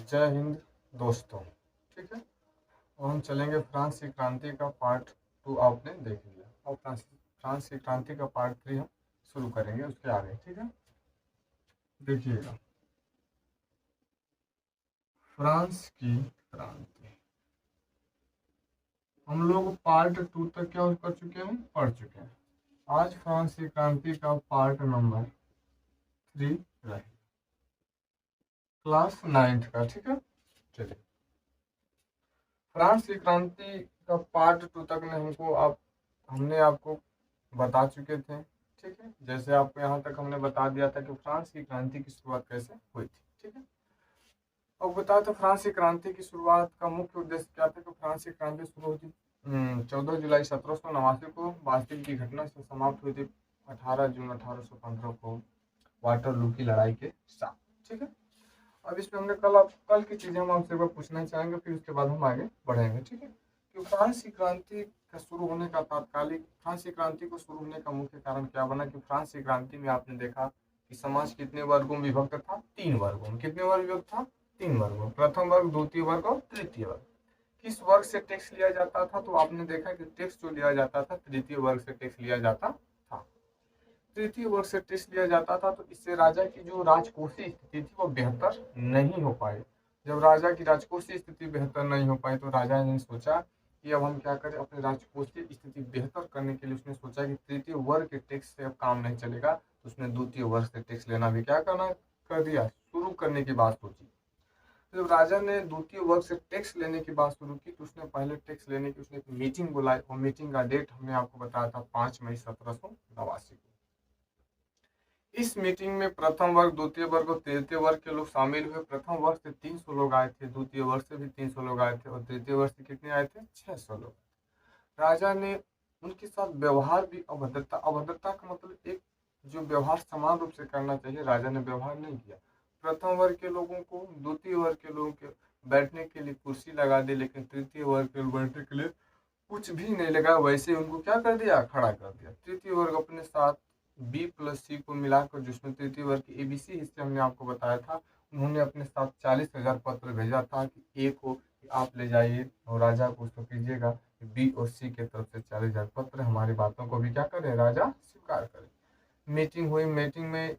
जय हिंद दोस्तों। ठीक है, और हम चलेंगे फ्रांस की क्रांति का पार्ट 2 आपने देख लिया, और फ्रांस की क्रांति का पार्ट 3 हम शुरू करेंगे उसके आगे। ठीक है, देखिएगा फ्रांस की क्रांति हम लोग पार्ट 2 तक क्या कर चुके हैं, पढ़ चुके हैं। आज फ्रांस की क्रांति का पार्ट नंबर 3 रहे, क्लास 9th का। ठीक है, चलिए फ्रांस की क्रांति का पार्ट 2 तक ने हमने आपको बता चुके थे। ठीक है, जैसे आपको यहाँ तक हमने बता दिया था कि फ्रांस की क्रांति की शुरुआत कैसे हुई थी। ठीक है, अब बताओ तो फ्रांस की क्रांति की शुरुआत का मुख्य उद्देश्य क्या था कि फ्रांस की क्रांति शुरू हुई थी 14 जुलाई 1789 को बास्टिल की घटना से समाप्त हुई थी 18 जून 1815 को वाटरलू की लड़ाई के साथ। ठीक है, अब इसमें हमने कल की चीजें हम आपसे एक बार पूछना चाहेंगे, फिर उसके बाद हम आगे बढ़ेंगे। ठीक है, कि फ्रांस की क्रांति का शुरू होने का फ्रांस की क्रांति को शुरू होने का मुख्य कारण क्या बना कि फ्रांस की क्रांति में आपने देखा कि समाज कितने वर्गों में विभक्त था, 3 वर्गों में। कितने वर्ग विभक्त था, 3 वर्गों। प्रथम वर्ग, द्वितीय वर्ग और तृतीय वर्ग। किस वर्ग से टैक्स लिया जाता था, तो आपने देखा कि टैक्स जो लिया जाता था तृतीय वर्ग से टैक्स लिया जाता था। तृतीय वर्ग से टैक्स लिया जाता था, तो इससे राजा की जो राजकोषीय स्थिति थी वो बेहतर नहीं हो पाई। जब राजा की राजकोषीय स्थिति बेहतर नहीं हो पाई तो राजा ने सोचा कि अब हम क्या करें, अपनी राजकोषीय स्थिति बेहतर करने के लिए उसने सोचा कि तृतीय वर्ग के टैक्स से अब काम नहीं चलेगा, तो उसने द्वितीय वर्ग से टैक्स लेना भी क्या करना कर दिया, शुरू करने की बात सोची। तो जब राजा ने द्वितीय वर्ग से टैक्स लेने की बात शुरू की, तो उसने पहले टैक्स लेने की उसने एक मीटिंग बुलाई, और मीटिंग का डेट हमने आपको बताया था 5 मई 1789 को। इस मीटिंग में प्रथम वर्ग, द्वितीय वर्ग और तृतीय वर्ग के लोग शामिल हुए। प्रथम वर्ग से 300 लोग आए थे, द्वितीय वर्ग से भी 300 लोग आए थे, और तृतीय वर्ग से कितने आए थे, 600 लोग। राजा ने उनके साथ व्यवहार भी अभद्रता का मतलब एक जो व्यवहार समान रूप से करना चाहिए, राजा ने व्यवहार नहीं किया। प्रथम वर्ग के लोगों को, द्वितीय वर्ग के लोगों के बैठने के लिए कुर्सी लगा दी, लेकिन तृतीय वर्ग के बैठने के लिए कुछ भी नहीं लगा, वैसे उनको क्या कर दिया, खड़ा कर दिया। तृतीय वर्ग अपने साथ बी प्लस सी को मिलाकर, जिसमें तृतीय वर्ग की एबीसी हिस्से हमने आपको बताया था, उन्होंने अपने साथ 40,000 पत्र भेजा था कि ए को कि आप ले जाइए और राजा को उसको कीजिएगा कि बी और सी के तरफ से 40,000 पत्र हमारी बातों को भी क्या करें, राजा स्वीकार करें। मीटिंग हुई, मीटिंग में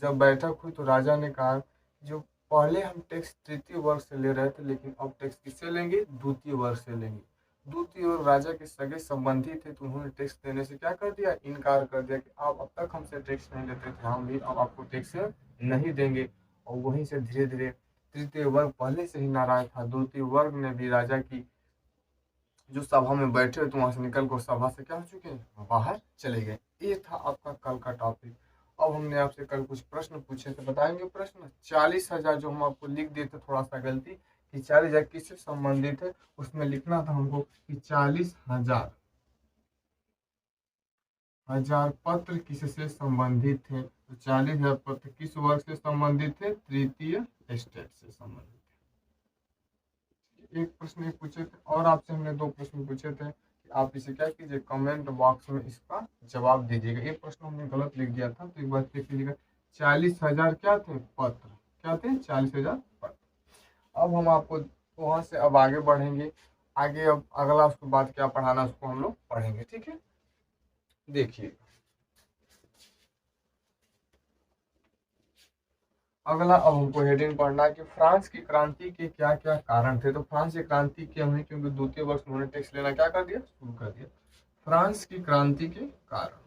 जब बैठक हुई तो राजा ने कहा जो पहले हम टैक्स तृतीय वर्ग से ले रहे थे, लेकिन अब टैक्स किससे लेंगे, द्वितीय वर्ग से लेंगे। दूसरी ओर राजा के सगे संबंधी थे, तो उन्होंने टैक्स देने से क्या कर दिया, इनकार कर दिया कि आप अब तक हमसे टैक्स नहीं लेते थे, हम भी अब आपको टैक्स नहीं देंगे। और वहीं से धीरे धीरे तृतीय वर्ग पहले से ही नाराज था, द्वितीय वर्ग ने भी राजा की जो सभा में बैठे तो वहां से निकल कर सभा से क्या हो चुके हैं, बाहर चले गए। ये था आपका कल का टॉपिक। अब हमने आपसे कल कुछ प्रश्न पूछे थे, बताएंगे प्रश्न। 40,000 जो हम आपको लिख दिए थे, थोड़ा सा गलती कि 40,000 किससे संबंधित है, उसमें लिखना था हमको कि 40,000 पत्र किससे संबंधित थे। तो 40,000 पत्र किस वर्ग से संबंधित थे, तृतीय स्टेट से संबंधित। एक प्रश्न ये पूछे थे, और आपसे हमने 2 प्रश्न पूछे थे कि आप इसे क्या कीजिए, कमेंट बॉक्स में इसका जवाब दीजिएगा। एक प्रश्न हमने गलत लिख दिया था, तो एक बार देख लीजिएगा। 40,000 क्या थे, पत्र क्या थे, 40,000 पत्र। अब हम आपको वहां से अब आगे बढ़ेंगे, आगे अब अगला उसके बाद क्या पढ़ाना उसको हम लोग पढ़ेंगे। ठीक है, देखिए अगला अब हमको हेडिंग पढ़ना है कि फ्रांस की क्रांति के क्या क्या कारण थे। तो फ्रांस की क्रांति क्यों हुई, क्योंकि द्वितीय वर्ष उन्होंने टैक्स लेना क्या कर दिया, शुरू कर दिया। फ्रांस की क्रांति के कारण,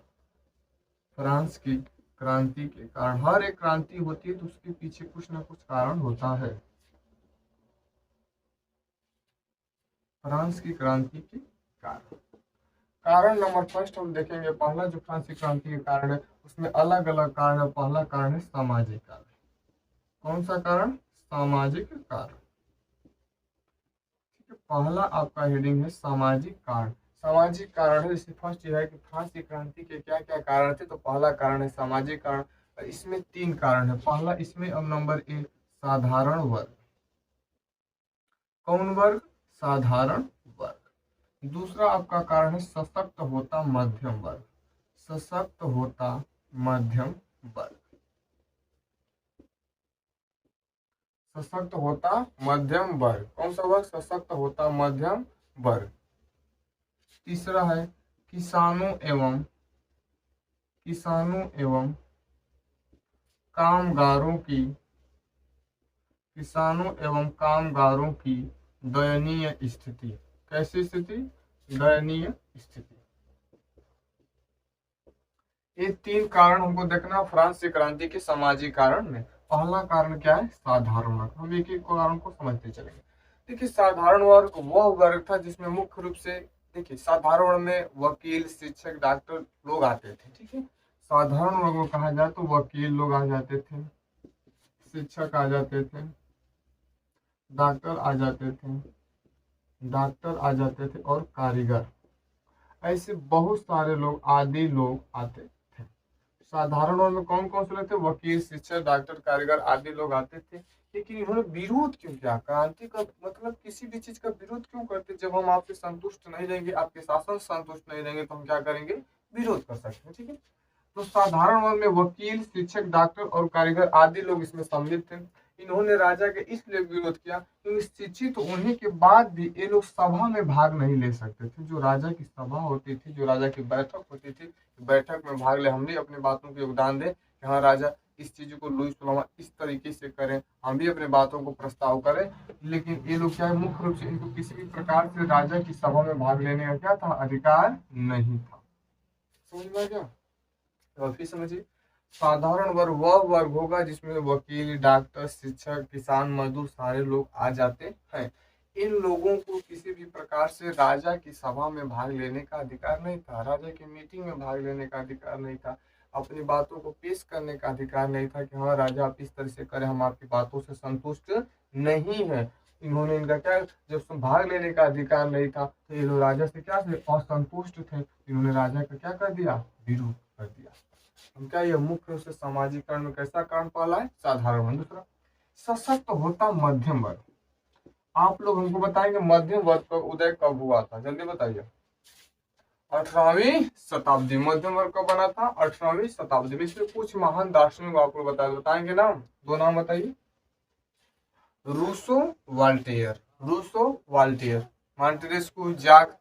फ्रांस की क्रांति के कारण, हर एक क्रांति होती है तो उसके पीछे कुछ ना कुछ कारण होता है। फ्रांस की क्रांति के कारण, कारण नंबर फर्स्ट हम देखेंगे। पहला जो फ्रांस की क्रांति के कारण है उसमें अलग अलग कारण है। पहला कारण है सामाजिक कारण। कौन सा कारण, सामाजिक कारण। पहला आपका हेडिंग है सामाजिक कारण। सामाजिक कारण है, जैसे फर्स्ट ये है कि फ्रांस की क्रांति के क्या क्या कारण थे, तो पहला कारण है सामाजिक कारण। इसमें 3 कारण है। पहला इसमें अब नंबर 1 साधारण वर्ग। कौन वर्ग, साधारण वर्ग। दूसरा आपका कारण है सशक्त होता मध्यम वर्ग। सशक्त होता मध्यम वर्ग। सशक्त होता मध्यम वर्ग। कौन सा वर्ग? सशक्त होता मध्यम वर्ग। तीसरा है किसानों एवं कामगारों की दयनीय स्थिति। कैसी स्थिति? दयनीय स्थिति। ये 3 कारण हमको देखना फ्रांस की क्रांति के सामाजिक कारण में। पहला कारण क्या है? साधारण वर्ग। हम एक एक कारण को समझते चलेंगे। देखिए, साधारण वर्ग वह वर्ग था जिसमें मुख्य रूप से, देखिए, साधारण वर्ग में वकील, शिक्षक, डॉक्टर लोग आते थे। ठीक है, साधारण वर्ग को कहा जाए तो वकील लोग आ जाते थे, शिक्षक आ जाते थे, डॉक्टर आ जाते थे और कारीगर, ऐसे बहुत सारे लोग, आदि लोग आते थे। साधारण वर्ग में कौन कौन से लोग थे? वकील, शिक्षक, डॉक्टर, कारीगर आदि लोग आते थे। लेकिन इन्होंने विरोध क्यों किया? क्रांति का मतलब किसी भी चीज का विरोध क्यों करते? जब हम आपसे संतुष्ट नहीं रहेंगे, आपके शासन से संतुष्ट नहीं रहेंगे, तो हम क्या करेंगे? विरोध कर सकते हैं। ठीक है, तो साधारण वर्ग में वकील, शिक्षक, डॉक्टर और कारीगर आदि लोग इसमें सम्मिलित थे। इन्होंने राजा के इसलिए विरोध किया क्योंकि शिक्षित होने के बाद भी ये लोग सभा में भाग नहीं ले सकते थे। जो राजा की सभा होती थी, जो राजा की बैठक होती थी, बैठक में भाग ले, हम भी अपने बातों को योगदान दें कि हाँ राजा इस चीज को लुई सलामा इस तरीके से करें, हम भी अपने बातों को प्रस्ताव करें। लेकिन ये लोग क्या है, मुख्य रूप से इनको किसी भी प्रकार से राजा की सभा में भाग लेने का क्या था? अधिकार नहीं था। समझ में आ गया? तो फिर समझिए, साधारण वर्ग वह वर्ग होगा जिसमें वकील, डॉक्टर, शिक्षक, किसान, मजदूर सारे लोग आ जाते हैं। इन लोगों को किसी भी प्रकार से राजा की सभा में भाग लेने का अधिकार नहीं था, राजा की मीटिंग में भाग लेने का अधिकार नहीं था, अपनी बातों को पेश करने का अधिकार नहीं था कि हाँ राजा आप इस तरह से करें, हम आपकी बातों से संतुष्ट नहीं है। इन्होंने इनका क्या, जब भाग लेने का अधिकार नहीं था तो ये लोग राजा से क्या थे? असंतुष्ट थे। इन्होंने राजा का क्या कर दिया? विरोध कर दिया। उनका यह मुख्य रूप से सामाजिकरण में कैसा कारण पाला है? साधारण वर्ग। दूसरा, सशक्त होता मध्यम वर्ग। आप लोग हमको बताएंगे मध्यम वर्ग का उदय कब हुआ था? जल्दी बताइए। 18वीं शताब्दी। मध्यम वर्ग कब बना था? 18वीं शताब्दी में। इसमें कुछ महान दार्शनिक को आपको बताएंगे नाम, 2 नाम बताइए। रूसो वाल्टेयर, मॉन्टेस्क्यू, जाक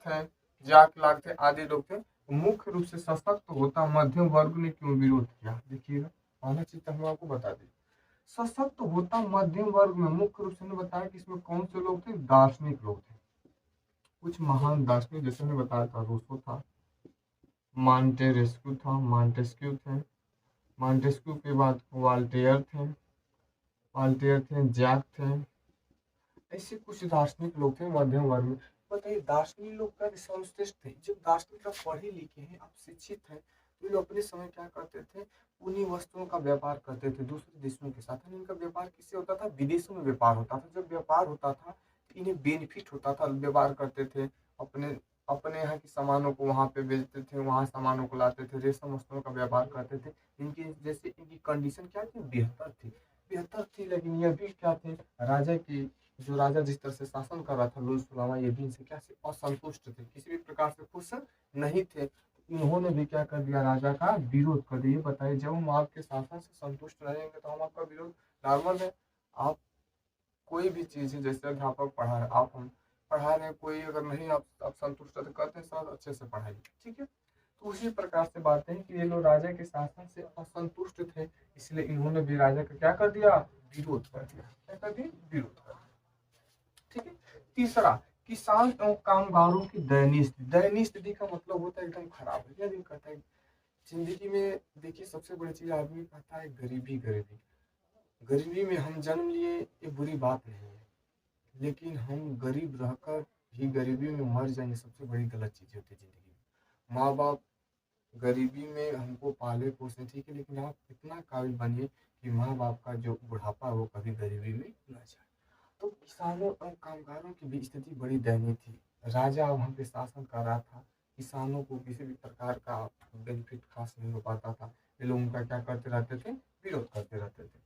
लाक थे, आदि लोग थे। मुख्य रूप से सशक्त होता मध्यम वर्ग ने क्यों विरोध किया? देखिएगा, पहला चीज हम आपको बता दें। सशक्त होता मध्यम वर्ग में मुख्य रूप से बताया कि इसमें कौन से लोग थे? दार्शनिक लोग थे। कुछ महान दार्शनिक, जैसे हमने बताया था, रूसो था, मॉन्टेस्क्यू थे, मॉन्टेस्क्यू के बाद वाल्टेयर थे, जैक थे। ऐसे कुछ दार्शनिक लोग थे मध्यम वर्ग में। बताइए, दार्शनिक लोग का सर्वश्रेष्ठ थे। जब दार्शनिक लोग पढ़े लिखे हैं, आप शिक्षित हैं, तो लोग अपने समय क्या करते थे? उन्हीं वस्तुओं का व्यापार करते थे दूसरे देशों के साथ। इनका व्यापार किससे होता था? विदेशों में व्यापार होता था। जब व्यापार होता था तो इन्हें बेनिफिट होता था, व्यापार करते थे, अपने अपने यहाँ की सामानों को वहाँ पे बेचते थे, वहाँ सामानों को लाते थे, रेशम वस्तुओं का व्यापार करते थे। इनकी जैसे इनकी कंडीशन क्या थी? बेहतर थी। लेकिन यह भी क्या थे? राजा की, जो राजा जिस तरह से शासन कर रहा था लुई सलामा, ये भी इनसे क्या से असंतुष्ट थे, किसी भी प्रकार से खुश नहीं थे। इन्होंने भी क्या कर दिया? राजा का विरोध कर दिया। बताइए, जब हम आपके शासन से संतुष्ट रहेंगे तो हम आपका विरोध, नॉर्मल है। आप कोई भी चीज है, जैसे अध्यापक पढ़ा रहे, आप हम पढ़ा रहे हैं, कोई अगर नहीं आप संतुष्ट है तो कहते हैं सर अच्छे से पढ़ाइए। ठीक है, तो उसी प्रकार से बात है कि ये लोग राजा के शासन से असंतुष्ट थे, इसलिए इन्होंने भी राजा का क्या कर दिया? विरोध कर दिया। क्या कर दिया? विरोध कर दिया। ठीक है, तीसरा, किसान एवं कामगारों की दयनीय स्थिति। दयनीय स्थिति का मतलब होता है एकदम खराब है। क्या दिन कहता है जिंदगी में? देखिए, सबसे बड़ी चीज आदमी कहता है गरीबी। गरीबी में हम जन्म लिए, ये बुरी बात नहीं है, लेकिन हम गरीब रहकर भी गरीबी में मर जाएंगे, सबसे बड़ी गलत चीज होती है जिंदगी में। माँ बाप गरीबी में हमको पाले पोसे, ठीक है, लेकिन आप इतना काबिल बनिए कि माँ बाप का जो बुढ़ापा वो कभी गरीबी में न जाए। तो किसानों और कामगारों की भी स्थिति बड़ी दयनीय थी। राजा वहाँ पे शासन कर रहा था, किसानों को किसी भी प्रकार का बेनिफिट खास नहीं हो पाता था। ये लोग उनका क्या करते रहते थे? विरोध करते रहते थे।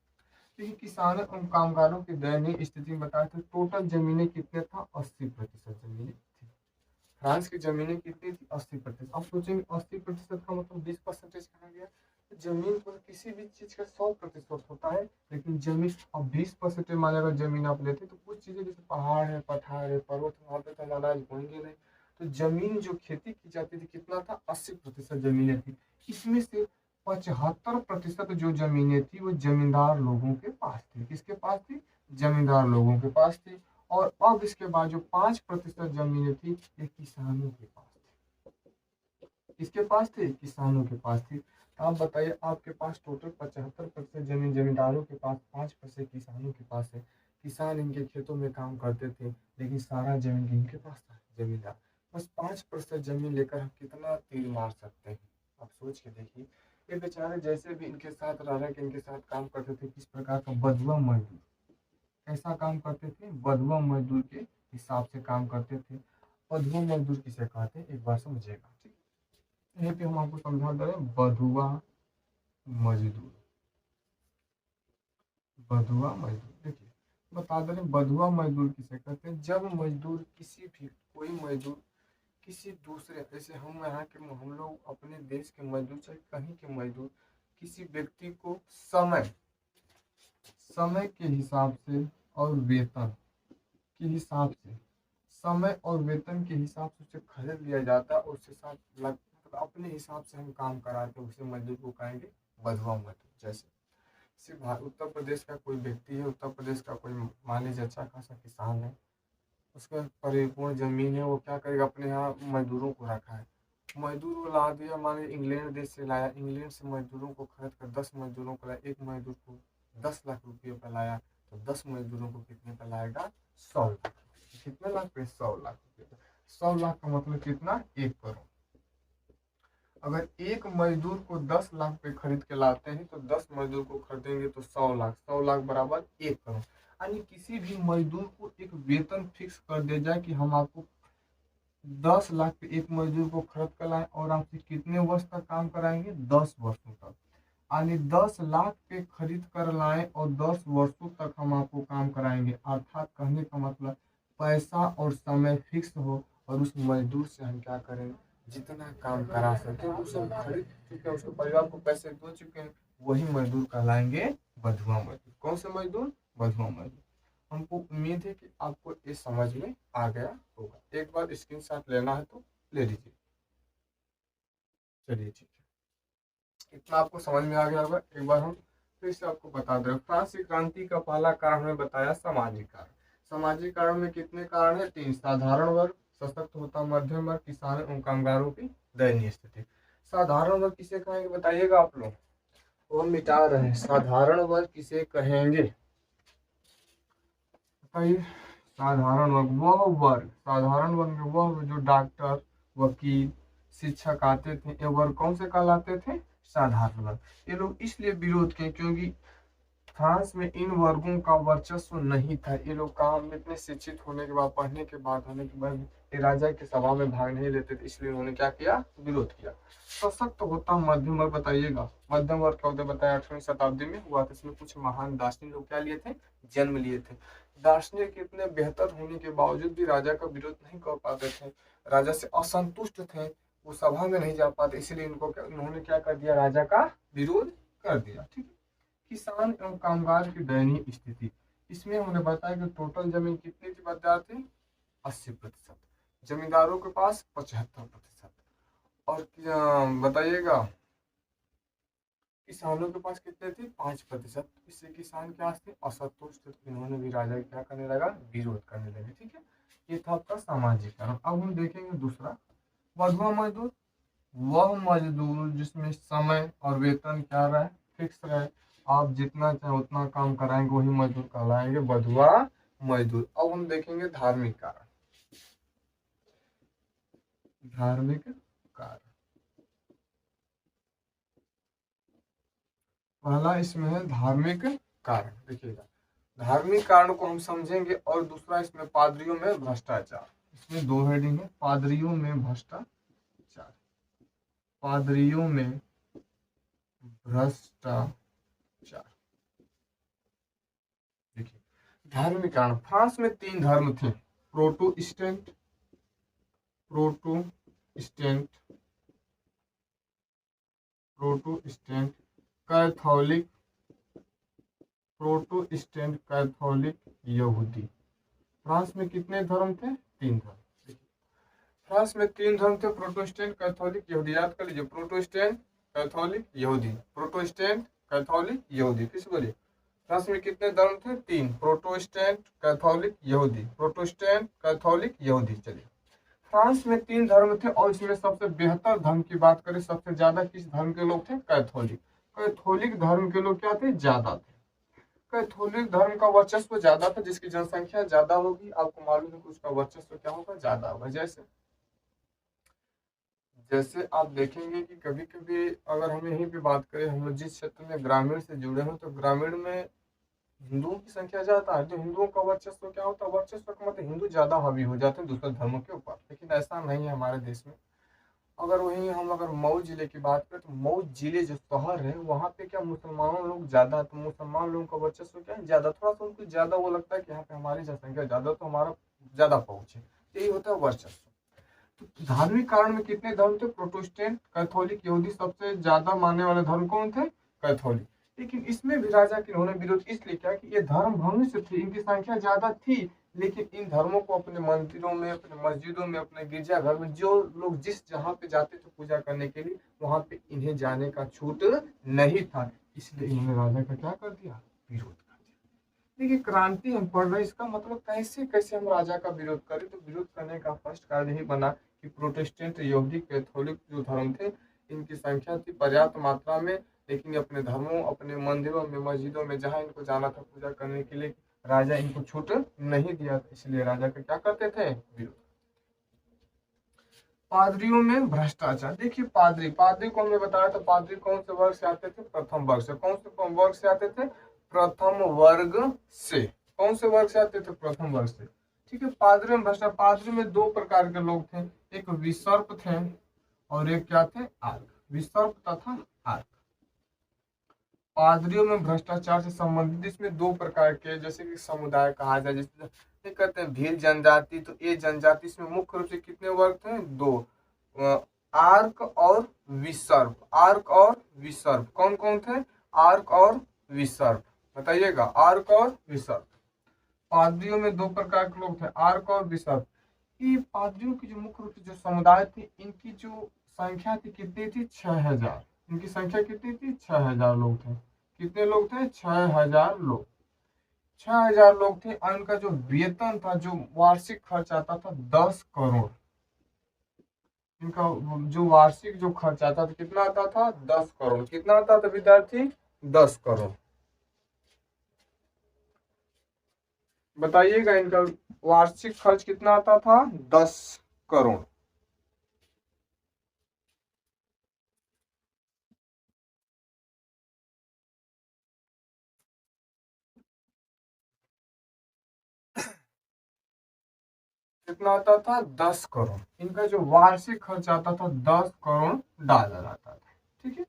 क्योंकि किसानों और कामगारों की दयनीय स्थिति में बताया था, टोटल जमीनें कितने था? 80% जमीनें थी। फ्रांस की जमीनें कितनी थी? 80%। अब सोचेंगे 80% का मतलब 20% कहा गया, जमीन पर किसी भी चीज का 100% होता है, लेकिन जमीन अब 20% मान अगर जमीन आप लेते तो कुछ चीजें जैसे पहाड़ है, पठार है, पर्वत, वहां पे तो हम अनाज बोएंगे नहीं। तो जमीन जो खेती की जाती थी कितना था, 80% जमीनें थी। इसमें से 75% जो जमीनें थी वो जमींदार लोगों के पास थी। किसके पास थी? जमींदार लोगों के पास थी। और अब इसके बाद जो 5% जमीनें थी ये किसानों के पास थी। किसके पास थी? किसानों के पास थी। आप बताइए, आपके पास टोटल 75% जमीन जमींदारों के पास, 5% किसानों के पास है। किसान इनके खेतों में काम करते थे, लेकिन सारा जमीन इनके पास था, जमींदार। बस 5% जमीन लेकर हम कितना तीर मार सकते हैं? आप सोच के देखिए। ये बेचारे जैसे भी इनके साथ रह के इनके साथ काम करते थे, किस प्रकार का बधुआ मजदूर, कैसा काम करते थे? बधुआ मजदूर के हिसाब से काम करते थे। बधुआ मजदूर किसे कहते हैं, एक बार समझिएगा, ठीक है? यहीं पे हम आपको समझा दे रहे हैं, बधुआ मजदूर। बधुआ मजदूर, देखिए बता दे रहे, बधुआ मजदूर किसे कहते हैं? जब मजदूर किसी भी, कोई मजदूर किसी दूसरे, जैसे हम यहाँ के, हम लोग अपने देश के मजदूर चाहे कहीं के मजदूर, किसी व्यक्ति को समय समय के हिसाब से और वेतन के हिसाब से, समय और वेतन के हिसाब से उसे खरीद लिया जाता है, और उसके साथ मतलब अपने हिसाब से हम काम कराते हैं, उसे मजदूर को कहेंगे बधुआ मजदूर। जैसे सिर्फ उत्तर प्रदेश का कोई व्यक्ति है, उत्तर प्रदेश का कोई मान लीजिए अच्छा खासा किसान है, उसका परिपूर्ण जमीन है, वो क्या करेगा, अपने यहाँ मजदूरों को रखा है, मजदूर को ला दिया, मान लीजिए इंग्लैंड देश से लाया, इंग्लैंड से मजदूरों को खरीद कर 10 मजदूरों को लाया, एक मजदूर को 10 लाख रुपये पर लाया, तो 10 मजदूरों को कितने पर लाएगा? 100 लाख। कितने लाख पे? 100 लाख रुपये। 100 लाख का मतलब कितना? 1 करोड़। अगर एक मजदूर को 10 लाख पे खरीद के लाते हैं, तो 10 मजदूर को खरीदेंगे तो 100 लाख, 100 लाख बराबर 1 करोड़। यानी किसी भी मजदूर को एक वेतन फिक्स कर दिया जाए कि हम आपको 10 लाख पे एक मजदूर को खरीद कर लाए, और आपसे कितने वर्ष तक काम कराएंगे? 10 वर्षों तक। यानी 10 लाख पे खरीद कर लाए और 10 वर्षों तक हम आपको काम कराएंगे। अर्थात कहने का मतलब पैसा और समय फिक्स हो, और उस मजदूर से हम क्या करें, जितना काम करा सके, उसे हम खरीद चुके हैं, उसके परिवार को पैसे दे चुके हैं, वही मजदूर कहलाएंगे बधुआ मजदूर। कौन से मजदूर? बधुआ मजदूर। हमको उम्मीद है कि आपको ये समझ में आ गया होगा। एक बार स्क्रीनशॉट लेना है तो ले लीजिए। चलिए ठीक है, इतना आपको समझ में आ गया होगा। एक बार हम फिर से आपको बता दें, फ्रांसीसी क्रांति का पहला कारण हमने बताया सामाजिक कारण। सामाजिक कारण में कितने कारण है? 3। साधारण वर्ग, सशक्त होता मध्यम वर्ग, किसान एवं कामगारों की दयनीय स्थिति। साधारण वर्ग किसे कहेंगे बताइएगा आप लोग? वो हम मिटा रहे हैं, साधारण वर्ग किसे कहेंगे बताइए? साधारण वर्ग वह वर्ग, साधारण वर्ग में वह जो डॉक्टर, वकील, शिक्षक आते थे, ये वर्ग कौन से कहलाते थे? साधारण वर्ग। ये लोग इसलिए विरोध किए क्योंकि फ्रांस में इन वर्गों का वर्चस्व नहीं था। ये लोग काम में इतने शिक्षित होने के बाद, पढ़ने के बाद, होने के बाद ये राजा के सभा में भाग नहीं लेते थे, इसलिए उन्होंने क्या किया? विरोध किया। सशक्त होता मध्यम वर्ग, बताइएगा मध्यम वर्ग का उदय बताया 8वीं शताब्दी में हुआ था। इसमें कुछ महान दार्शनिक लोग क्या लिए थे? जन्म लिए थे। दार्शनिक इतने बेहतर होने के बावजूद भी राजा का विरोध नहीं कर पाते थे, राजा से असंतुष्ट थे, वो सभा में नहीं जा पाते, इसलिए उन्होंने क्या कर दिया? राजा का विरोध कर दिया। ठीक है। किसान एवं कामगार की दयनीय स्थिति, इसमें हमने बताया कि टोटल जमीन कितनी थी विद्यार्थी? 80%। जमींदारों के पास 75%। और बताइएगा किसानों के पास कितने थे? 5%। इससे किसान क्या थे? असंतुष्ट थे, इन्होंने भी राजा का क्या करने लगा? विरोध करने लगे। ठीक है, ये था आपका सामाजिक कारण। अब हम देखेंगे दूसरा, बंधुआ मजदूर। वह मजदूर जिसमें समय और वेतन क्या रहे? फिक्स रहे, आप जितना चाहे उतना काम कराएंगे, वही मजदूर कहलाएंगे बंधुआ मजदूर। अब हम देखेंगे धार्मिक कारण। धार्मिक कारण पहला इसमें है धार्मिक कारण। देखिएगा, धार्मिक कारण को हम समझेंगे, और दूसरा इसमें पादरियों में भ्रष्टाचार। इसमें 2 हेडिंग है, पादरियों में भ्रष्टाचार, पादरियों में भ्रष्टाचार। देखिए, धार्मिक कारण, फ्रांस में 3 धर्म थे, Protestant, Protestant, Protestant Catholic, Protestant, Catholic, यहूदी। फ्रांस में कितने धर्म थे? 3 धर्म। फ्रांस में 3 धर्म थे, प्रोटेस्टेंट, कैथोलिक, यहूदी। याद कर लीजिए, प्रोटेस्टेंट, कैथोलिक, यहूदी, प्रोटेस्टेंट, कैथोलिक, यहूदी। किस बोलिए? फ्रांस में कितने धर्म थे? 3, प्रोटेस्टेंट, कैथोलिक, यहूदी, प्रोटेस्टेंट, कैथोलिक, यहूदी। चलिए, फ्रांस में 3 धर्म थे और इसमें सबसे बेहतर धर्म की बात करें, सबसे ज्यादा किस धर्म के लोग थे? कैथोलिक। कैथोलिक धर्म के लोग क्या थे? ज्यादा थे। कैथोलिक धर्म का वर्चस्व ज्यादा था, जिसकी जनसंख्या ज्यादा होगी, आपको मालूम है कि उसका वर्चस्व क्या होगा? ज्यादा होगा। जैसे जैसे आप देखेंगे कि कभी कभी अगर हम यहीं पे बात करें, हम लोग जिस क्षेत्र में ग्रामीण से जुड़े हैं, तो ग्रामीण में हिंदुओं की संख्या ज्यादा है, तो हिंदुओं का वर्चस्व क्या होता है? वर्चस्व का मतलब हिंदू ज्यादा हावी हो जाते हैं दूसरे धर्मों के ऊपर, लेकिन ऐसा नहीं है हमारे देश में। अगर वहीं हम अगर मऊ जिले की बात करें, तो मऊ जिले जो शहर है, वहाँ पे क्या मुसलमानों लोग ज्यादा है, तो मुसलमान लोगों का वर्चस्व क्या है? ज्यादा। थोड़ा सा उनको ज्यादा वो लगता है कि यहाँ पे हमारी जनसंख्या ज्यादा, तो हमारा ज्यादा पहुंच है, यही होता है वर्चस्व। तो धार्मिक कारण में कितने धर्म थे? प्रोटेस्टेंट, कैथोलिक, यहूदी। सबसे ज्यादा मानने वाले धर्म कौन थे? कैथोलिक। लेकिन इसमें भी राजा के उन्होंने विरोध इसलिए किया कि ये धर्म मनुष्य थे, इनकी संख्या ज्यादा थी, लेकिन इन धर्मों को अपने मंदिरों में, अपने मस्जिदों में, अपने गिरजाघर में, जो लोग जिस जहाँ पे जाते थे पूजा करने के लिए, वहां पे इन्हें जाने का छूट नहीं था। इसलिए इन्होंने राजा का क्या कर दिया? विरोध कर दिया। देखिए, क्रांति हम पढ़ रहे हैं, इसका मतलब कैसे कैसे हम राजा का विरोध करें, तो विरोध करने का फर्स्ट कारण यही बना कि प्रोटेस्टेंट, यहूदी, कैथोलिक जो धर्म थे, इनकी संख्या थी पर्याप्त मात्रा में, लेकिन अपने धर्मों, अपने मंदिरों में, मस्जिदों में, जहां इनको जाना था पूजा करने के लिए, राजा इनको छूट नहीं दिया, इसलिए राजा का क्या करते थे? विरोध। पादरियों में भ्रष्टाचार। देखिए, पादरी को हमने बताया था, पादरी कौन से वर्ग से आते थे? प्रथम वर्ग से। कौन से वर्ग से आते थे? प्रथम वर्ग से। कौन से वर्ग से आते थे? प्रथम वर्ग से। ठीक है। पादरी में भ्रष्टाचार। पादरी में 2 प्रकार के लोग थे, एक विसर्प थे और एक क्या थे? आर्क। विसर्प तथा आर्क। पादरियों में भ्रष्टाचार से संबंधित इसमें 2 प्रकार के, जैसे कि समुदाय कहा जाए, जैसे कहते हैं भील जनजाति, तो ये जनजाति इसमें मुख्य रूप से कितने वर्ग थे? 2, आर्क और विसर्प। आर्क और विसर्प कौन कौन थे? आर्क और विसर्प। बताइएगा, आर्क और विसर्प। पादरियों में 2 प्रकार के लोग थे, आर्क और विसर्प। ये पादरियों की जो मुख्य रूप से जो समुदाय थी, इनकी जो संख्या थी कितनी थी? 6000। इनकी संख्या कितनी थी? 6000 लोग थे। कितने लोग थे? 6000 लोग। 6000 लोग थे और इनका जो वेतन था, जो वार्षिक खर्च आता था, 10 करोड़। इनका जो वार्षिक जो खर्च आता था, कितना आता था? 10 करोड़। कितना आता था विद्यार्थी? 10 करोड़। बताइएगा, इनका वार्षिक खर्च कितना आता था? 10 करोड़। कितना आता था? 10 करोड़। इनका जो वार्षिक खर्च आता था, 10 करोड़ डॉलर आता था। ठीक है।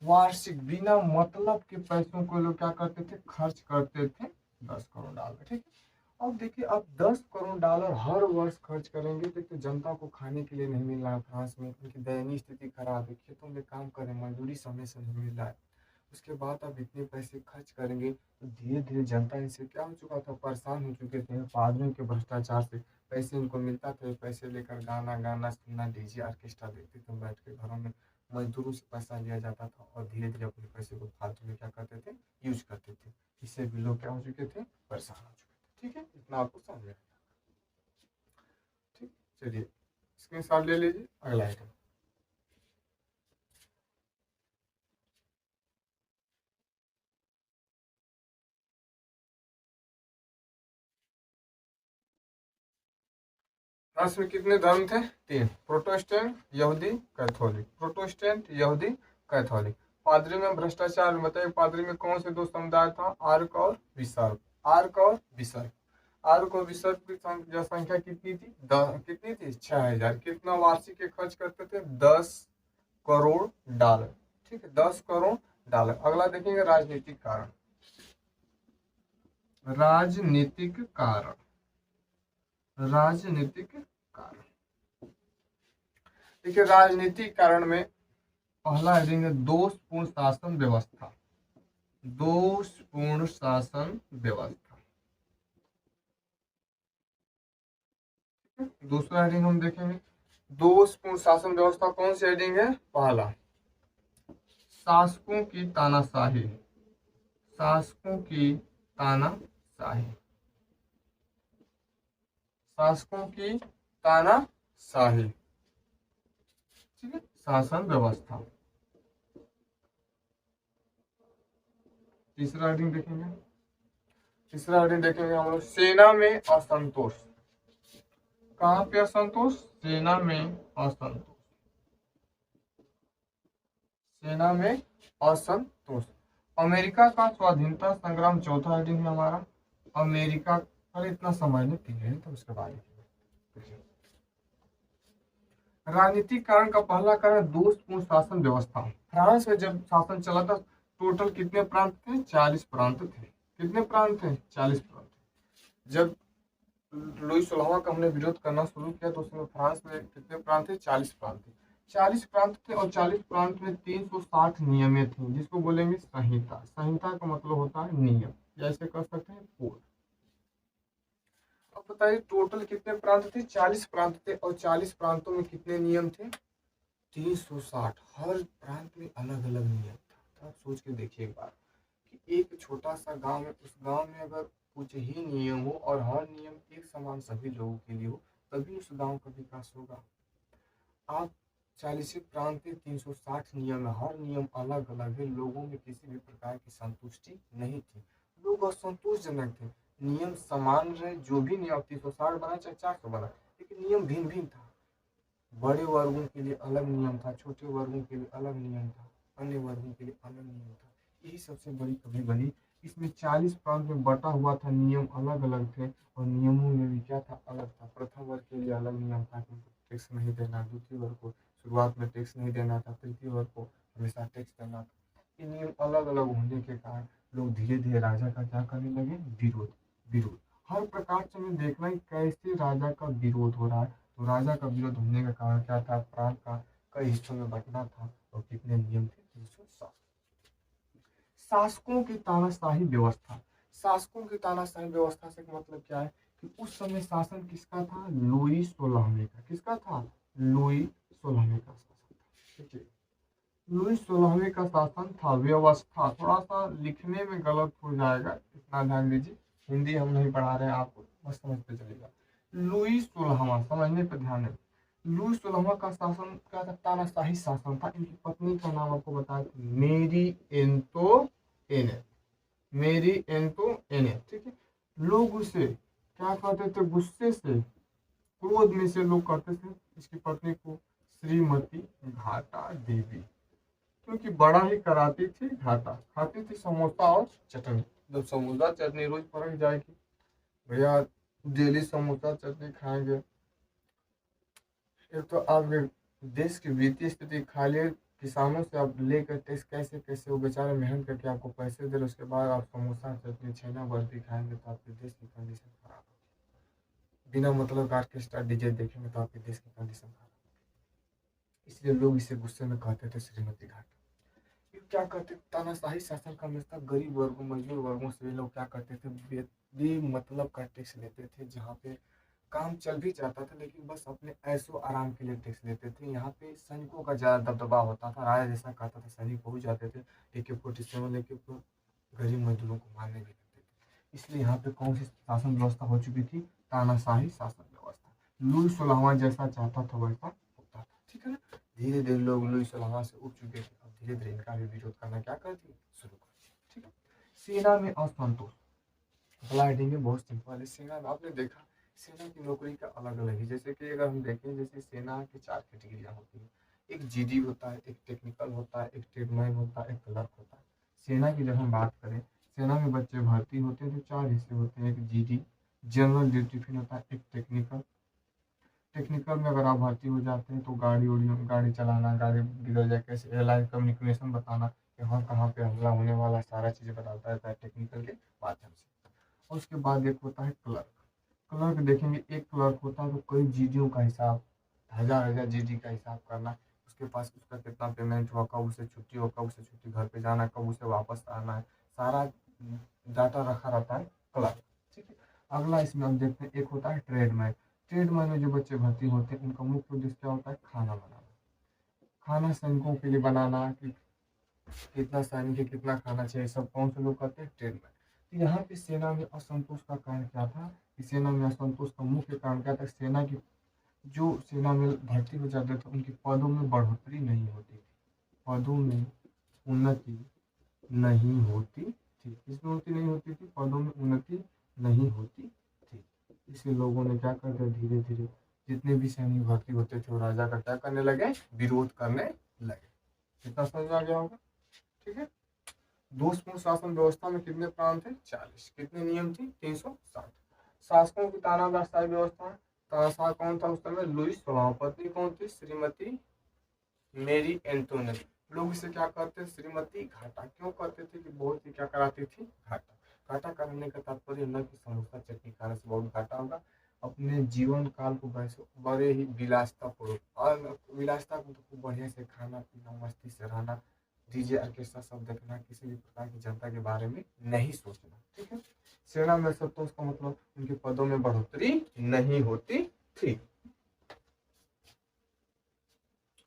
वार्षिक, बिना मतलब के पैसों को लोग क्या करते थे? खर्च करते थे, 10 करोड़ डॉलर। ठीक है। अब देखिए, आप 10 करोड़ डॉलर हर वर्ष खर्च करेंगे, तो जनता को खाने के लिए नहीं मिल रहा है। फ्रांस में उनकी दयनीय स्थिति खराब है, खेतों में काम करें, मजदूरी समय से नहीं मिल रहा है। उसके बाद आप इतने पैसे खर्च करेंगे, तो धीरे धीरे जनता इनसे क्या हो चुका था? परेशान हो चुके थे पादरियों के भ्रष्टाचार से। पैसे उनको मिलता था, पैसे लेकर गाना गाना, सुनना, डीजे ऑर्केस्ट्रा देखते थे, बैठ के घरों में मजदूरों से पैसा लिया जाता था, और धीरे धीरे अपने पैसे को फालतू में क्या करते थे? यूज करते थे। इससे भी लोग क्या हो चुके थे? परेशान हो चुके थे। ठीक है, इतना आपको समझ में। ठीक, चलिए स्क्रीनशॉट ले लीजिए, अगला आइटम। फ्रांस में कितने धर्म थे? 3, प्रोटेस्टेंट, यहूदी, कैथोलिक। प्रोटेस्टेंट, यहूदी, कैथोलिक। पादरी में भ्रष्टाचार। बताइए, पादरी में कौन से 2 समुदाय था? आर्क और विसर्प। आर्क और विसर्प। आर्क और विसर्प की संख्या कितनी थी? कितनी थी? 6000। कितना वार्षिक के खर्च करते थे? 10 करोड़ डॉलर। ठीक है, 10 करोड़ डॉलर। अगला देखेंगे, राजनीतिक कारण। राजनीतिक कारण। राजनीतिक कारण। देखिए, राजनीतिक कारण में पहला हेडिंग है दोषपूर्ण शासन व्यवस्था। दोषपूर्ण शासन व्यवस्था। दूसरा हेडिंग हम देखेंगे दोषपूर्ण शासन व्यवस्था। कौन सी हेडिंग है? पहला शासकों की तानाशाही। शासकों की तानाशाही। शासकों की तानाशाही। ठीक है, शासन व्यवस्था। तीसरा हेडिंग देखेंगे। तीसरा हेडिंग देखेंगे हम लोग सेना में असंतोष। कहाँ पे असंतोष? सेना में असंतोष। सेना में असंतोष। अमेरिका का स्वाधीनता संग्राम चौथा हेडिंग है हमारा। अमेरिका, अरे इतना समझ लेते हैं तो उसके बाद राजनीतिक कारण का पहला कारण दोषपूर्ण शासन व्यवस्था। फ्रांस में जब शासन चला था टोटल कितने प्रांत थे? 40 प्रांत थे। कितने प्रांत थे? 40 प्रांत। जब लुई 16वां का हमने विरोध करना शुरू किया तो उसमें फ्रांस में कितने प्रांत थे? 40 प्रांत थे। 40 प्रांत थे और 40 प्रांत में 360 नियमें थी, जिसको बोलेंगे संहिता। संहिता का मतलब होता है नियम, या ऐसे कर सकते हैं कोड। अब बताइए टोटल कितने प्रांत थे? 40 प्रांत थे और 40 प्रांतों में कितने नियम थे? 360। हर प्रांत में अलग अलग नियम था। तो आप सोच के देखिए एक बार कि एक छोटा सा गांव है, उस गांव में अगर कुछ ही नियम हो और हर नियम एक समान सभी लोगों के लिए हो, तभी उस गांव का विकास होगा। आप 40 प्रांत में 360 नियम है, हर नियम अलग अलग है, लोगों में किसी भी प्रकार की संतुष्टि नहीं थी, लोग असंतोषजनक थे। नियम समान रहे, जो भी नियम 360 बना चाहे 400 बना, लेकिन नियम भिन्न भिन्न था। बड़े वर्गों के लिए अलग नियम था, छोटे वर्गों के लिए अलग नियम था, अन्य वर्गों के लिए अलग नियम था। यही सबसे बड़ी कमी बनी। इसमें 40 प्रांत में बटा हुआ था, नियम अलग अलग थे और नियमों में भी क्या था? अलग था। प्रथम वर्ग के लिए अलग नियम था कि टैक्स नहीं देना, द्वितीय वर्ग को शुरुआत में टैक्स नहीं देना था, तृतीय वर्ग को हमेशा टैक्स देना था। ये नियम अलग अलग होने के कारण लोग धीरे धीरे राजा का क्या करने लगे? विरोध। विरोध हर प्रकार से हमें देखना है कैसे राजा का विरोध हो रहा है। तो राजा का विरोध होने का कारण क्या था? प्रांत का कई हिस्सों में बंटना था और कितने नियम थे? 360। शासकों की तानाशाही व्यवस्था। शासकों की तानाशाही व्यवस्था से मतलब क्या है कि उस समय शासन किसका था? लुई 16वें का। किसका था? लुई 16वें का शासन था। ठीक है, लुई 16वें का शासन था। व्यवस्था थोड़ा सा लिखने में गलत हो जाएगा, इतना ध्यान दीजिए। हिंदी हम नहीं पढ़ा रहे हैं आपको, बस समझते चलेगा। लुई 16वां, समझने पर ध्यान है। लुई 16वां का शासन क्या था? तानाशाही शासन था। इनकी पत्नी का नाम आपको बताया था, मेरी एंटोइनेट। मेरी एंटोइनेट। ठीक है, लोग उसे क्या कहते थे? गुस्से से, क्रोध में से लोग कहते थे इसकी पत्नी को श्रीमती घाटा देवी, क्योंकि बड़ा ही कराती थी घाटा। खाती थी समोसा और चटनी। जब समोसा चटनी रोज पड़क जाएगी, भैया डेली समोसा चटनी खाएंगे, एक तो आपके देश की वित्तीय स्थिति खाली, किसानों से आप लेकर टैक्स कैसे कैसे वो बेचारे मेहनत करके आपको पैसे दे रहे, उसके बाद आप समोसा चटनी छेना बर्फी खाएंगे तो आपके देश की कंडीशन खराब होगी। बिना मतलब का ऑर्केस्ट्रा डीजे देखेंगे तो आपके देश की कंडीशन खराब होगी। इसलिए लोग इसे गुस्से में कहते थे श्रीमती घाट। ये क्या करते? तानाशाही शासन का हमेशा गरीब वर्गों, मजदूर वर्गों से लोग क्या करते थे? मतलब का टैक्स लेते थे, जहाँ पे काम चल भी जाता था लेकिन बस अपने ऐशो आराम के लिए टैक्स लेते थे। यहाँ पे सैनिकों का ज्यादा दबदबा होता था, राजा जैसा कहता था सैनिक पहुंच जाते थे, AK-47 लेके गरीब मजदूरों को मारने भी लगते थे। इसलिए यहाँ पे कौन सी शासन व्यवस्था हो चुकी थी? तानाशाही शासन व्यवस्था। लुई 16वां जैसा चाहता था वैसा होता था। ठीक है ना? धीरे धीरे लोग लुई 16वां से उठ चुके थे, अब धीरे धीरे इनका भी विरोध करना क्या कर दिया? शुरू कर दिया। ठीक है, सेना में असंतोष। हेडिंग में बहुत सिंपल है। सेना में आपने देखा सेना की नौकरी का अलग अलग है। जैसे कि अगर हम देखें, जैसे सेना की 4 कैटेगरियां होती है। एक जीडी होता है, एक टेक्निकल होता है, एक ट्रेडमैन होता है, एक क्लर्क होता है। सेना की जब हम बात करें, सेना में बच्चे भर्ती होते हैं तो 4 हिस्से होते हैं। एक जीडी जनरल ड्यूटी फिर होता है, एक टेक्निकल। टेक्निकल में अगर आप भर्ती हो जाते हैं तो गाड़ी चलाना, गाड़ी बिगड़ जाए कैसे, एयरलाइन कम्युनिकेशन बताना, कहाँ पे हमला होने वाला, सारा चीज़ें बताता रहता है टेक्निकल के माध्यम से। और उसके बाद एक होता है क्लर्क। क्लर्क देखेंगे, एक क्लर्क होता है तो कई जीडियों का हिसाब, हजार हजार जीडी का हिसाब करना। उसके पास उसका कितना पेमेंट हुआ, कब उसे छुट्टी हो, कब उसे छुट्टी घर पे जाना है, कब उसे वापस आना है, सारा डाटा रखा रहता है क्लर्क। ठीक है। अगला इसमें हम देखते हैं, एक होता है ट्रेडमैन। ट्रेडमैन में जो बच्चे भर्ती होते हैं उनका मुख्य उद्देश्य क्या होता है, खाना बनाना। खाना सैनिकों के लिए बनाना, कि कितना सैनिक है, कितना खाना चाहिए, सब कौन से लोग करते हैं, ट्रेडमैन। तो यहाँ पे सेना में असंतोष का कारण क्या था, कि सेना में असंतोष का मुख्य कारण क्या था, सेना की जो सेना में भर्ती हो जाते थे उनके पदों में बढ़ोतरी नहीं होती थी, पदों में उन्नति नहीं होती थी। किसमें उन्नति नहीं होती थी, पदों में उन्नति नहीं होती थी। इसलिए लोगों ने क्या कर दिया, धीरे धीरे जितने भी सैनिक भर्ती होते थे वो राजा का क्या करने लगे, विरोध करने लगे। कितना समझ आ गया होगा। ठीक है। दोषपूर्ण शासन व्यवस्था में कितने प्रांत थे, 40। कितने नियम थी, 360। शासकों की तानाशाह शाही व्यवस्था, तानाशाह कौन था उस समय, लुई 16। पत्नी कौन थी, श्रीमती मेरी एंटोनेट। लोग इसे क्या करते, श्रीमती घाटा क्यों करते थे, कि बहुत ही क्या कराती थी, घाटा। घाटा कराने का तात्पर्य न कि समोसा चटनी खाने से बहुत घाटा होगा, अपने जीवन काल को वैसे बड़े ही विलासता पूर्वक, और विलासता को तो खूब बढ़िया से खाना पीना, मस्ती से रहना, डीजे ऑर्केस्ट्रा सब देखना, किसी भी प्रकार की जनता के बारे में नहीं सोचना। ठीक है। सेना में असंतोष का मतलब उनके पदों में बढ़ोतरी नहीं होती थी।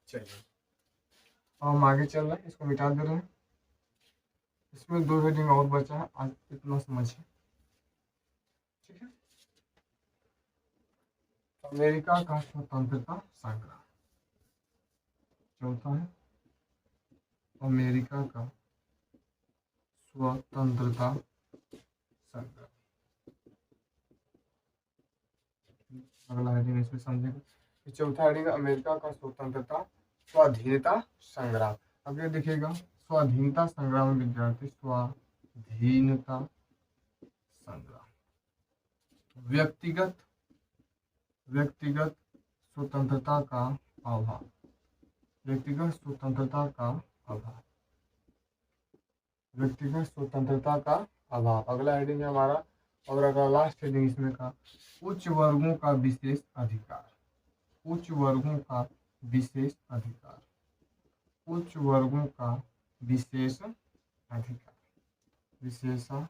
चलिए हम आगे चल रहे हैं, इसको मिटा दे रहे हैं। इसमें 2 हेडिंग और बचा है, आज इतना समझिए। ठीक है। अमेरिका का स्वतंत्रता संग्राम। चौथा है अमेरिका का स्वतंत्रता संग्राम। अगला हेडिंग इसमें समझेगा। चौथा हेडिंग अमेरिका का स्वतंत्रता स्वाधीनता संग्राम। अब ये देखिएगा, स्वाधीनता संग्राम विद्यार्थी, स्वाधीनता संग्राम, व्यक्तिगत व्यक्तिगत स्वतंत्रता का अभाव, व्यक्तिगत स्वतंत्रता का अभाव, व्यक्तिगत स्वतंत्रता का अभाव। अगला हेडिंग है हमारा, और अगला लास्ट हेडिंग इसमें का, उच्च वर्गों का विशेष अधिकार, उच्च वर्गों का विशेष अधिकार, उच्च वर्गों का विशेष अधिकार, विशेषा।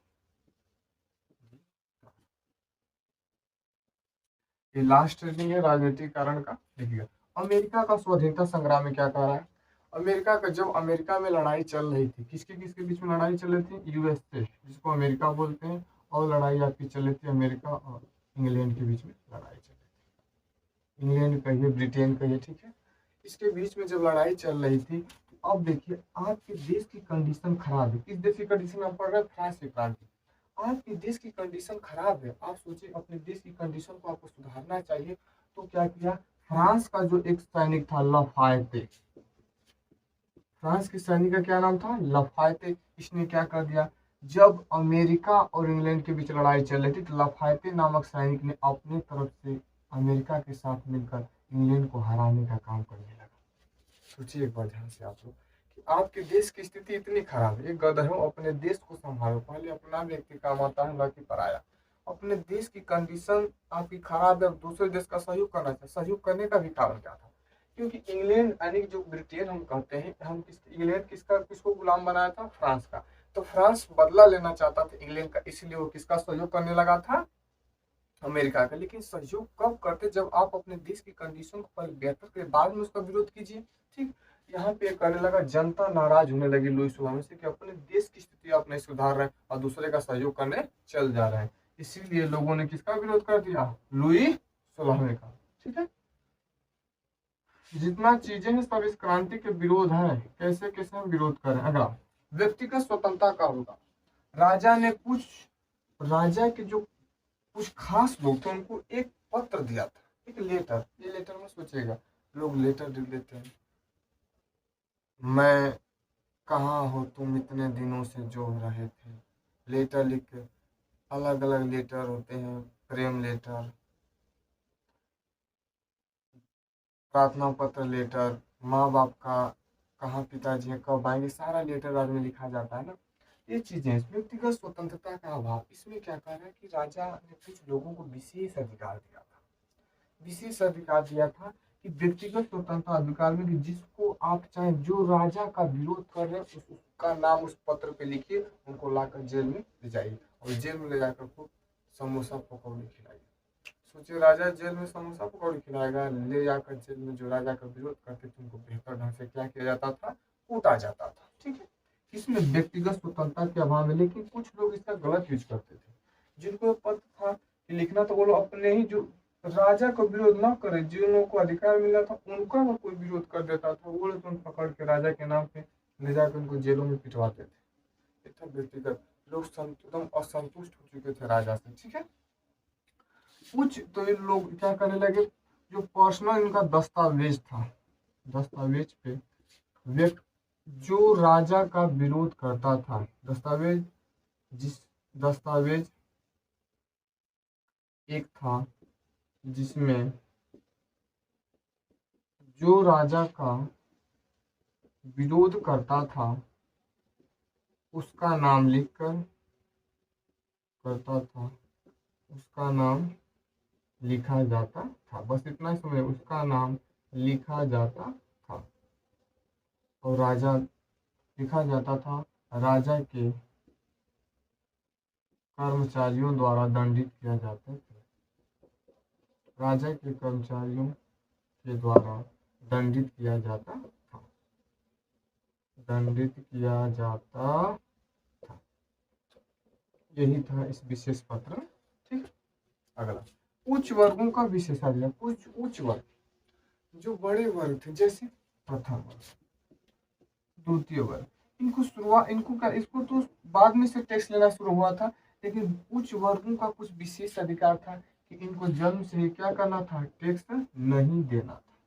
ये लास्ट हेडिंग है राजनीतिक कारण का। देखिएगा, अमेरिका का स्वाधीनता संग्राम में क्या कह रहा है, अमेरिका का, जब अमेरिका में लड़ाई चल रही थी, किसके किसके बीच में लड़ाई चल रही थी, यूएस से, जिसको अमेरिका बोलते हैं, और लड़ाई आपकी चल रही थी अमेरिका और इंग्लैंड के बीच में लड़ाई चल रही थी, इंग्लैंड कहिए, ब्रिटेन कहिए। ठीक है। इसके बीच में जब लड़ाई चल रही थी, तो अब देखिए आपके देश की कंडीशन खराब है। किस देश की कंडीशन आप पढ़ रहे हैं, फ्रांस की क्रांति। आपके देश की कंडीशन खराब है, आप सोचिए अपने देश की कंडीशन को आपको सुधारना चाहिए, तो क्या किया, फ्रांस का जो एक सैनिक था लफायते, फ्रांस के सैनिक का क्या नाम था, लफायते, इसने क्या कर दिया, जब अमेरिका और इंग्लैंड के बीच लड़ाई चल रही थी, तो लफायते नामक सैनिक ने अपनी तरफ से अमेरिका के साथ मिलकर इंग्लैंड को हराने का काम करने लगा। सोचिए एक बार ध्यान से आप लोग, कि आपके देश की स्थिति इतनी खराब है, गधों अपने देश को संभालो, पहले अपना व्यक्ति काम आता है, बाकी पराया। अपने देश की कंडीशन आपकी खराब है, दूसरे देश का सहयोग करना चाहिए। सहयोग करने का भी कारण क्या था, क्योंकि इंग्लैंड यानी जो ब्रिटेन हम कहते हैं, हम इंग्लैंड किसका, किसको गुलाम बनाया था, फ्रांस का। तो फ्रांस बदला लेना चाहता था इंग्लैंड का, इसलिए वो किसका सहयोग करने लगा था, अमेरिका का। लेकिन सहयोग कब करते, जब आप अपने देश की कंडीशन को पहले बेहतर के बाद में उसका विरोध कीजिए। ठीक। यहाँ पे करने लगा, जनता नाराज होने लगी लुई 16 से, कि अपने देश की स्थिति आप नहीं सुधार रहे हैं और दूसरे का सहयोग करने चल जा रहे हैं। इसीलिए लोगों ने किसका विरोध कर दिया, लुई 16 का। ठीक है। जितना चीजें हैं सब इस क्रांति के विरोध है, कैसे कैसे हम विरोध करें। अगला व्यक्तिगत स्वतंत्रता का होगा, राजा ने कुछ, राजा के जो कुछ खास लोग थे उनको एक पत्र दिया था, एक लेटर। ये लेटर में सोचिएगा, लोग लेटर लिख देते हैं, मैं कहाँ हो तुम इतने दिनों से जो रहे थे, लेटर लिख के। अलग अलग लेटर होते हैं, प्रेम लेटर, प्रार्थना पत्र लेटर, माँ बाप का, कहाँ पिताजी हैं, कब आएंगे, सारा लेटर बाद में लिखा जाता है ना। ये चीजें व्यक्तिगत स्वतंत्रता का अभाव। इसमें क्या कह रहा है कि राजा ने कुछ लोगों को विशेष अधिकार दिया था, विशेष अधिकार दिया था, कि व्यक्तिगत स्वतंत्रता अधिकार में कि जिसको आप चाहे जो राजा का विरोध कर रहे हैं उसका नाम उस पत्र पे लिखिए, उनको लाकर जेल में ले जाइए और जेल में ले जाकर खूब समोसा पकौड़ी खिलाइए। सोचिए राजा जेल में समोसा पकौड़ी खिलाएगा, ले जाकर जेल में जो राजा का विरोध करते थे उनको बेहतर ढंग से क्या किया जाता था, कूटा जाता था। ठीक है, इसमें व्यक्तिगत स्वतंत्रता के अभाव में, लेकिन कुछ लोग इसका गलत यूज करते थे। जिनको पत्र था कि लिखना, तो वो लोग अपने ही जो राजा का विरोध ना करे, जिन लोगों को अधिकार मिला था उनका वो कोई विरोध कर देता था, वो लोग पकड़ के राजा के नाम पे ले जाकर उनको जेलों में पिटवाते थे। इतना व्यक्तिगत लोग एकदम असंतुष्ट हो चुके थे राजा से। ठीक है, कुछ तो ये लोग क्या करने लगे, जो पर्सनल इनका दस्तावेज था, दस्तावेज पे जो राजा का विरोध करता था, दस्तावेज जिस दस्तावेज एक था जिसमें जो राजा का विरोध करता था उसका नाम लिखकर करता था, उसका नाम लिखा जाता था। बस इतना ही समझे, उसका नाम लिखा जाता था और राजा लिखा जाता था, राजा के कर्मचारियों द्वारा दंडित किया जाता था, राजा के कर्मचारियों के द्वारा दंडित किया जाता था, दंडित किया जाता था। यही था इस विशेष पत्र। ठीक, अगला उच्च वर्गों का विशेषाधिकार। कुछ उच्च वर्ग, जो बड़े वर्ग थे, जैसे प्रथम वर्ग, द्वितीय वर्ग, इसको तो बाद में से टैक्स लेना शुरू हुआ था, लेकिन उच्च वर्गों का कुछ विशेष अधिकार था कि इनको जन्म से ही क्या करना था, टैक्स नहीं देना था।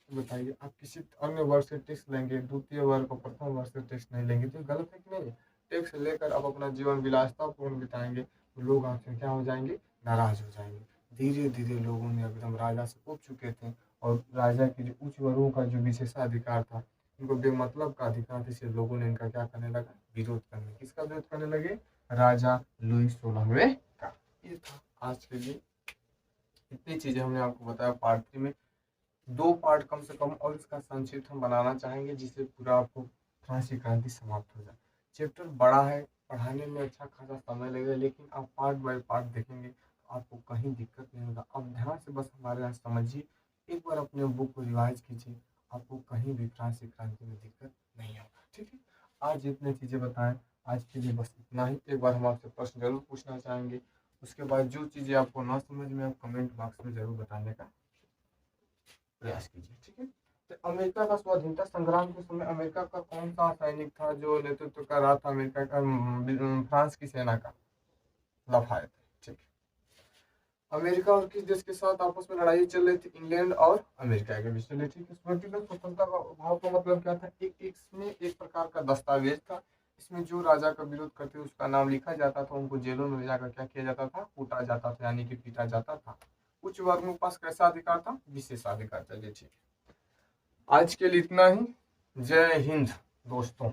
बताइए, आप किसी अन्य वर्ग से टैक्स लेंगे, द्वितीय वर्ग को प्रथम वर्ग से टैक्स नहीं लेंगे, तो गलत है कि नहीं? टैक्स लेकर आप अपना जीवन विलासतापूर्ण बिताएंगे तो लोग आपसे क्या हो जाएंगे, नाराज हो जाएंगे। धीरे धीरे लोगों ने एकदम राजा से उब चुके थे और राजा की जो उच्च वर्गों का जो विशेषाधिकार था, इनको बेमतलब का अधिकार थे, इसलिए लोगों ने इनका क्या करने लगा, विरोध करने। किसका विरोध करने लगे? राजा लुई 16वें का। ये था आज के लिए, इतनी चीजें हमने आपको बताया पार्ट 3 में। 2 पार्ट कम से कम और इसका संक्षिप्त हम बनाना चाहेंगे, जिससे पूरा आपको फ्रांसीसी क्रांति समाप्त हो जाए। चैप्टर बड़ा है, पढ़ाने में अच्छा खासा समय लगेगा, लेकिन आप पार्ट बाय पार्ट देखेंगे तो आपको कहीं दिक्कत नहीं होगा। आप ध्यान से बस हमारे यहाँ समझिए, एक बार अपने बुक को रिवाइज कीजिए, आपको कहीं भी फ्रांसीसी क्रांति में दिक्कत नहीं होगा। ठीक है, आज जितनी चीज़ें बताएं आज के लिए बस इतना ही। एक बार हम आपसे प्रश्न जरूर पूछना चाहेंगे, उसके बाद जो चीज़ें आपको ना समझ में, आप कमेंट बॉक्स में जरूर बताने का प्रयास कीजिए। ठीक है, तो अमेरिका का स्वाधीनता संग्राम के समय अमेरिका का कौन सा सैनिक था जो नेतृत्व कर रहा था अमेरिका का, फ्रांस की सेना का? लाफायत। ठीक है, अमेरिका और किस देश के साथ आपस में लड़ाई चल रही थी? इंग्लैंड और अमेरिका के बीच चल रही थी। व्यक्तिगत स्वतंत्रता का अभाव का मतलब क्या था? इसमें एक प्रकार का दस्तावेज था, इसमें जो राजा का विरोध करते उसका नाम लिखा जाता था, उनको जेलों में ले जाकर क्या किया जाता था, कूटा जाता था, यानी कि पीटा जाता था। उच्च वर्गों के पास कैसा अधिकार था? विशेषाधिकार। चलिए ठीक है, आज के लिए इतना ही। जय हिंद दोस्तों।